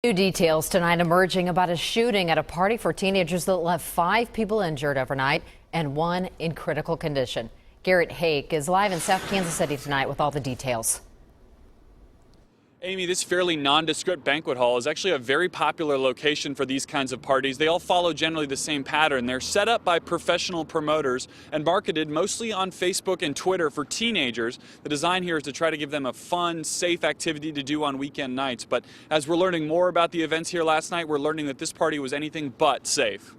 New details tonight emerging about a shooting at a party for teenagers that left 5 people injured overnight and 1 in critical condition. Garrett Hake is live in South Kansas City tonight with all the details. Amy, this fairly nondescript banquet hall is actually a very popular location for these kinds of parties. They all follow generally the same pattern. They're set up by professional promoters and marketed mostly on Facebook and Twitter for teenagers. The design here is to try to give them a fun, safe activity to do on weekend nights. But as we're learning more about the events here last night, we're learning that this party was anything but safe.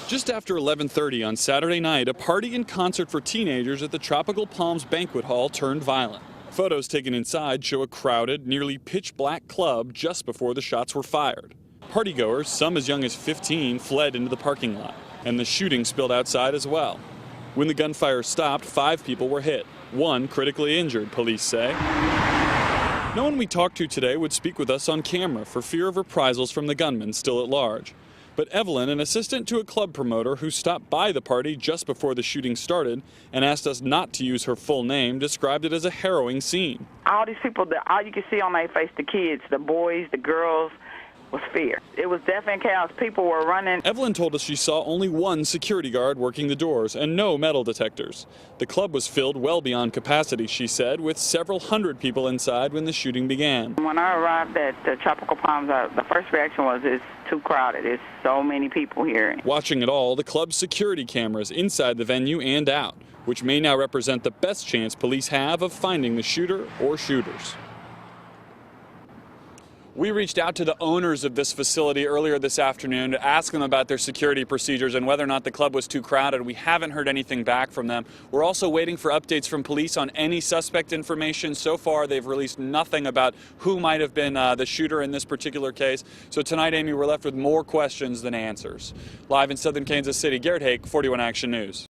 Just after 11:30 on Saturday night, a party and concert for teenagers at the Tropical Palms Banquet Hall turned violent. Photos taken inside show a crowded, nearly pitch-black club just before the shots were fired. Partygoers, some as young as 15, fled into the parking lot, and the shooting spilled outside as well. When the gunfire stopped, 5 people were hit, 1 critically injured, police say. No one we talked to today would speak with us on camera for fear of reprisals from the gunman still at large. But Evelyn, an assistant to a club promoter who stopped by the party just before the shooting started and asked us not to use her full name, described it as a harrowing scene. All these people, all you could see on their face, the kids, the boys, the girls, was fear. It was definitely chaos. People were running. Evelyn told us she saw only 1 security guard working the doors and no metal detectors. The club was filled well beyond capacity, she said, with several hundred people inside when the shooting began. When I arrived at the Tropical Palms, the first reaction was it's too crowded. There's so many people here. Watching it all, the club's security cameras inside the venue and out, which may now represent the best chance police have of finding the shooter or shooters. We reached out to the owners of this facility earlier this afternoon to ask them about their security procedures and whether or not the club was too crowded. We haven't heard anything back from them. We're also waiting for updates from police on any suspect information. So far, they've released nothing about who might have been the shooter in this particular case. So tonight, Amy, we're left with more questions than answers. Live in southern Kansas City, Garrett Hake, 41 Action News.